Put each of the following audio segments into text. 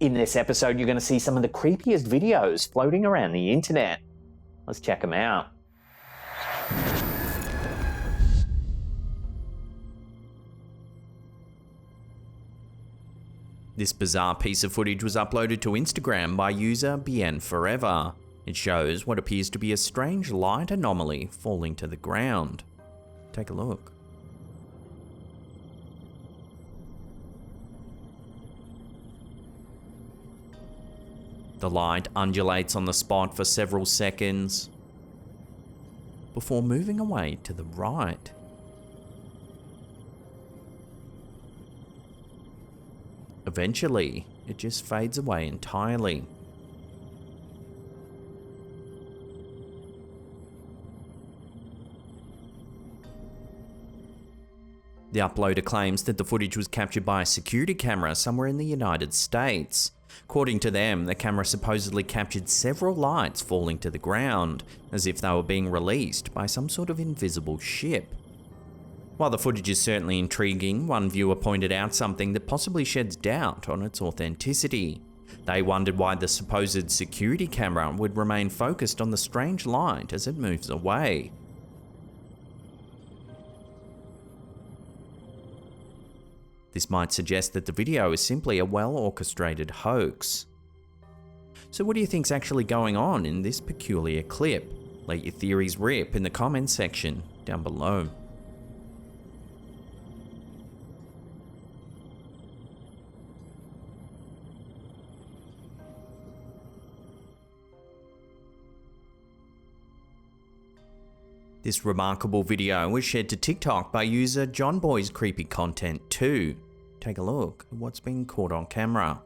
In this episode, you're going to see some of the creepiest videos floating around the internet. Let's check them out. This bizarre piece of footage was uploaded to Instagram by user BNForever. It shows what appears to be a strange light anomaly falling to the ground. Take a look. The light undulates on the spot for several seconds before moving away to the right. Eventually, it just fades away entirely. The uploader claims that the footage was captured by a security camera somewhere in the United States. According to them, the camera supposedly captured several lights falling to the ground, as if they were being released by some sort of invisible ship. While the footage is certainly intriguing, one viewer pointed out something that possibly sheds doubt on its authenticity. They wondered why the supposed security camera would remain focused on the strange light as it moves away. This might suggest that the video is simply a well-orchestrated hoax. So what do you think's actually going on in this peculiar clip? Let your theories rip in the comments section down below. This remarkable video was shared to TikTok by user JohnBoy's Creepy Content 2. Take a look at what's being caught on camera.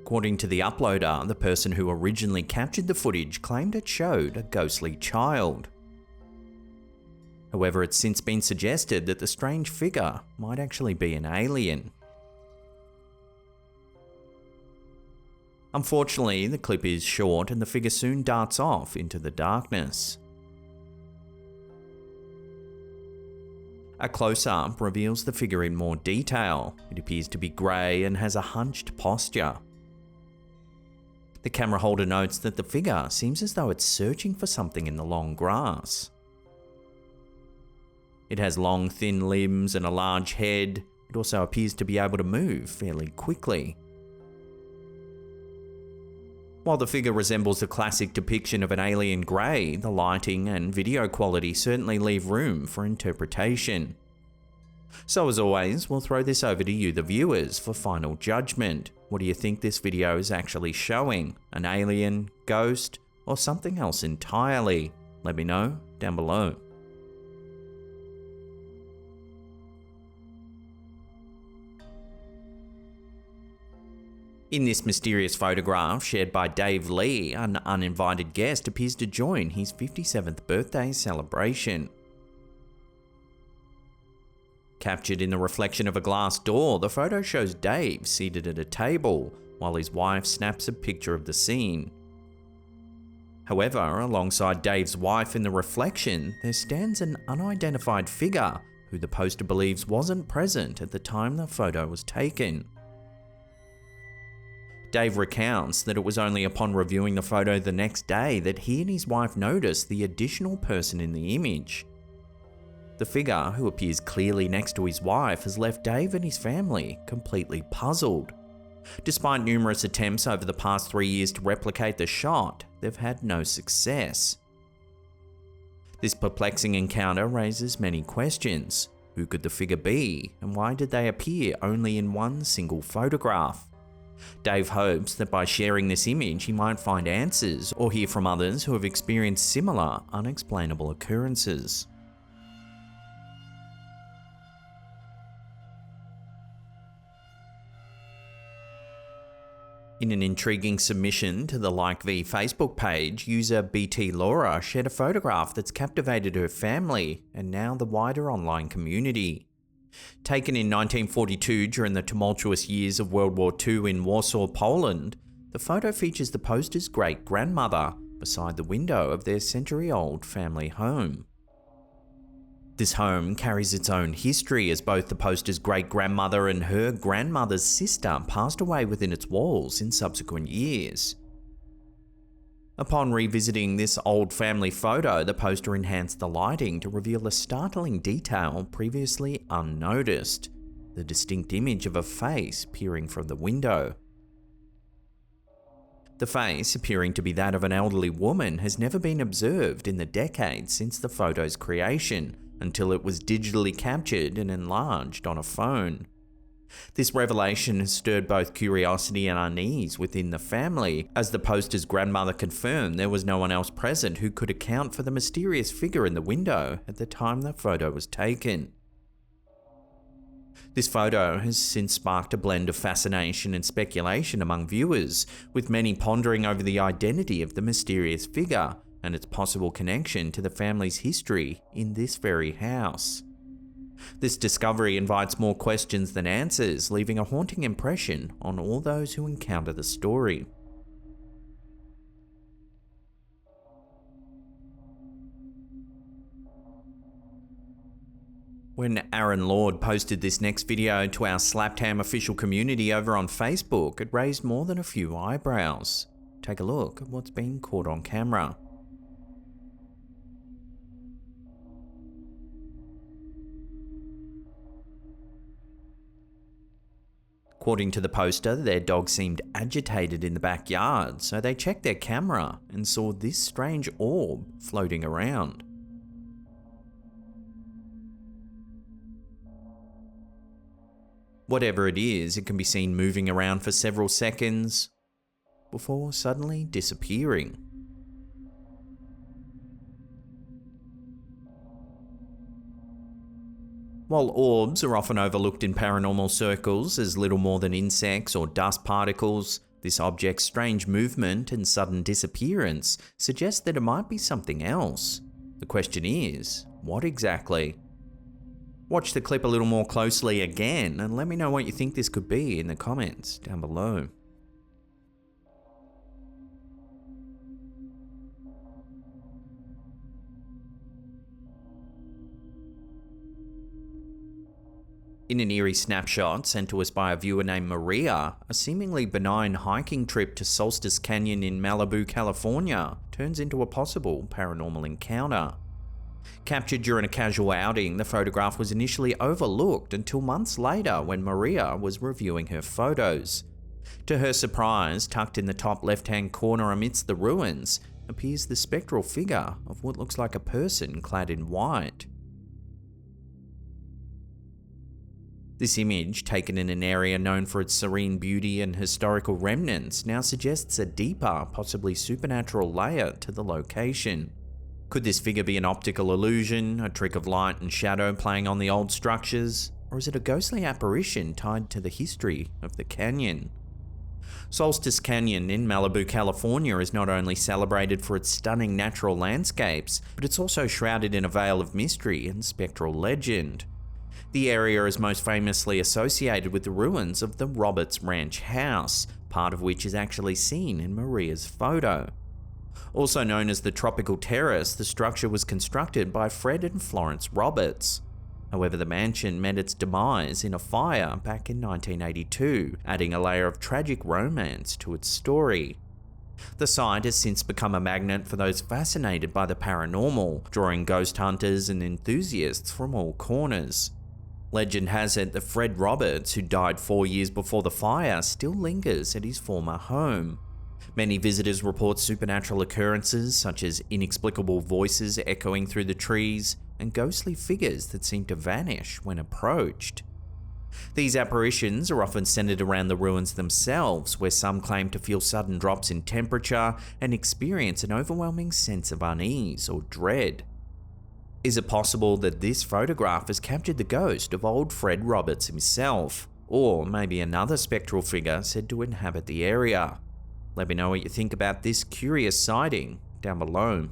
According to the uploader, the person who originally captured the footage claimed it showed a ghostly child. However, it's since been suggested that the strange figure might actually be an alien. Unfortunately, the clip is short and the figure soon darts off into the darkness. A close-up reveals the figure in more detail. It appears to be grey and has a hunched posture. The camera holder notes that the figure seems as though it's searching for something in the long grass. It has long, thin limbs and a large head. It also appears to be able to move fairly quickly. While the figure resembles the classic depiction of an alien grey, the lighting and video quality certainly leave room for interpretation. So as always, we'll throw this over to you, the viewers, for final judgment. What do you think this video is actually showing? An alien, ghost, or something else entirely? Let me know down below. In this mysterious photograph shared by Dave Lee, an uninvited guest appears to join his 57th birthday celebration. Captured in the reflection of a glass door, the photo shows Dave seated at a table while his wife snaps a picture of the scene. However, alongside Dave's wife in the reflection, there stands an unidentified figure who the poster believes wasn't present at the time the photo was taken. Dave recounts that it was only upon reviewing the photo the next day that he and his wife noticed the additional person in the image. The figure, who appears clearly next to his wife, has left Dave and his family completely puzzled. Despite numerous attempts over the past 3 years to replicate the shot, they've had no success. This perplexing encounter raises many questions. Who could the figure be, and why did they appear only in one single photograph? Dave hopes that by sharing this image he might find answers or hear from others who have experienced similar unexplainable occurrences. In an intriguing submission to the Like V Facebook page, user BT Laura shared a photograph that's captivated her family and now the wider online community. Taken in 1942 during the tumultuous years of World War II in Warsaw, Poland, the photo features the poster's great-grandmother, beside the window of their century-old family home. This home carries its own history, as both the poster's great-grandmother and her grandmother's sister passed away within its walls in subsequent years. Upon revisiting this old family photo, the poster enhanced the lighting to reveal a startling detail previously unnoticed: the distinct image of a face peering from the window. The face, appearing to be that of an elderly woman, has never been observed in the decades since the photo's creation, until it was digitally captured and enlarged on a phone. This revelation has stirred both curiosity and unease within the family, as the poster's grandmother confirmed there was no one else present who could account for the mysterious figure in the window at the time the photo was taken. This photo has since sparked a blend of fascination and speculation among viewers, with many pondering over the identity of the mysterious figure and its possible connection to the family's history in this very house. This discovery invites more questions than answers, leaving a haunting impression on all those who encounter the story. When Aaron Lord posted this next video to our Slaptam official community over on Facebook, it raised more than a few eyebrows. Take a look at what's being caught on camera. According to the poster, their dog seemed agitated in the backyard, so they checked their camera and saw this strange orb floating around. Whatever it is, it can be seen moving around for several seconds before suddenly disappearing. While orbs are often overlooked in paranormal circles as little more than insects or dust particles, this object's strange movement and sudden disappearance suggest that it might be something else. The question is, what exactly? Watch the clip a little more closely again and let me know what you think this could be in the comments down below. In an eerie snapshot sent to us by a viewer named Maria, a seemingly benign hiking trip to Solstice Canyon in Malibu, California turns into a possible paranormal encounter. Captured during a casual outing, the photograph was initially overlooked until months later when Maria was reviewing her photos. To her surprise, tucked in the top left-hand corner amidst the ruins, appears the spectral figure of what looks like a person clad in white. This image, taken in an area known for its serene beauty and historical remnants, now suggests a deeper, possibly supernatural layer to the location. Could this figure be an optical illusion, a trick of light and shadow playing on the old structures, or is it a ghostly apparition tied to the history of the canyon? Solstice Canyon in Malibu, California is not only celebrated for its stunning natural landscapes, but it's also shrouded in a veil of mystery and spectral legend. The area is most famously associated with the ruins of the Roberts Ranch house, part of which is actually seen in Maria's photo. Also known as the Tropical Terrace, the structure was constructed by Fred and Florence Roberts. However, the mansion met its demise in a fire back in 1982, adding a layer of tragic romance to its story. The site has since become a magnet for those fascinated by the paranormal, drawing ghost hunters and enthusiasts from all corners. Legend has it that Fred Roberts, who died 4 years before the fire, still lingers at his former home. Many visitors report supernatural occurrences such as inexplicable voices echoing through the trees and ghostly figures that seem to vanish when approached. These apparitions are often centered around the ruins themselves, where some claim to feel sudden drops in temperature and experience an overwhelming sense of unease or dread. Is it possible that this photograph has captured the ghost of old Fred Roberts himself, or maybe another spectral figure said to inhabit the area? Let me know what you think about this curious sighting down below.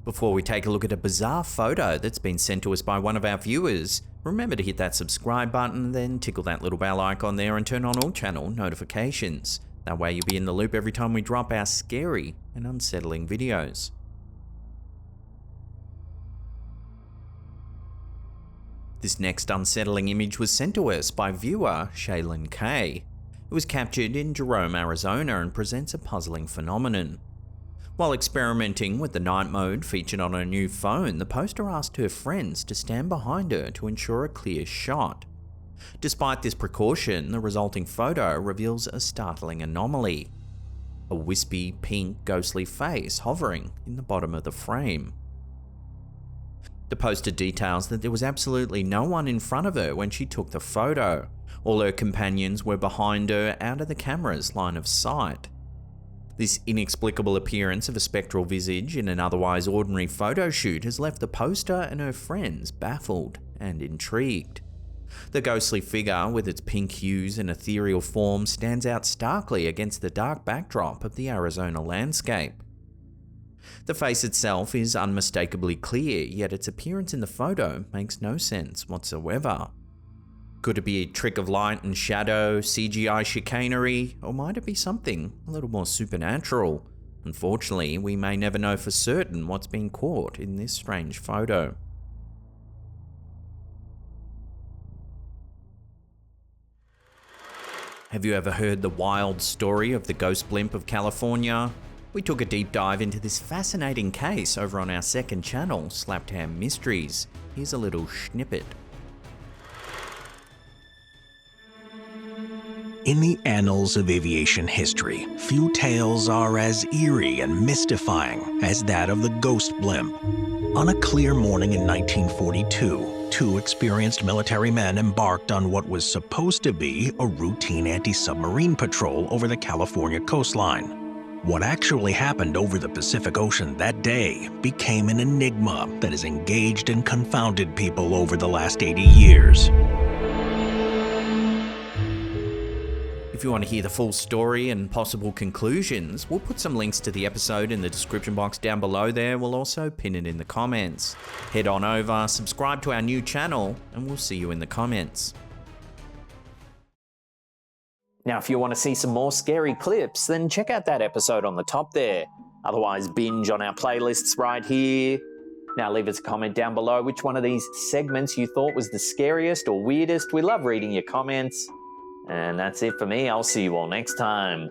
Before we take a look at a bizarre photo that's been sent to us by one of our viewers, Remember to hit that subscribe button, then tickle that little bell icon there and turn on all channel notifications. That way you'll be in the loop every time we drop our scary and unsettling videos. This next unsettling image was sent to us by viewer Shaylin K. It was captured in Jerome, Arizona and presents a puzzling phenomenon. While experimenting with the night mode featured on her new phone, the poster asked her friends to stand behind her to ensure a clear shot. Despite this precaution, the resulting photo reveals a startling anomaly. A wispy, pink, ghostly face hovering in the bottom of the frame. The poster details that there was absolutely no one in front of her when she took the photo. All her companions were behind her, out of the camera's line of sight. This inexplicable appearance of a spectral visage in an otherwise ordinary photo shoot has left the poster and her friends baffled and intrigued. The ghostly figure, with its pink hues and ethereal form, stands out starkly against the dark backdrop of the Arizona landscape. The face itself is unmistakably clear, yet its appearance in the photo makes no sense whatsoever. Could it be a trick of light and shadow, CGI chicanery, or might it be something a little more supernatural? Unfortunately, we may never know for certain what's been caught in this strange photo. Have you ever heard the wild story of the ghost blimp of California? We took a deep dive into this fascinating case over on our second channel, Slapped Ham Mysteries. Here's a little snippet. In the annals of aviation history, few tales are as eerie and mystifying as that of the ghost blimp. On a clear morning in 1942, two experienced military men embarked on what was supposed to be a routine anti-submarine patrol over the California coastline. What actually happened over the Pacific Ocean that day became an enigma that has engaged and confounded people over the last 80 years. If you want to hear the full story and possible conclusions, we'll put some links to the episode in the description box down below there. We'll also pin it in the comments. Head on over, subscribe to our new channel, and we'll see you in the comments. Now, if you want to see some more scary clips, then check out that episode on the top there. Otherwise, binge on our playlists right here. Now, leave us a comment down below which one of these segments you thought was the scariest or weirdest. We love reading your comments. And that's it for me. I'll see you all next time.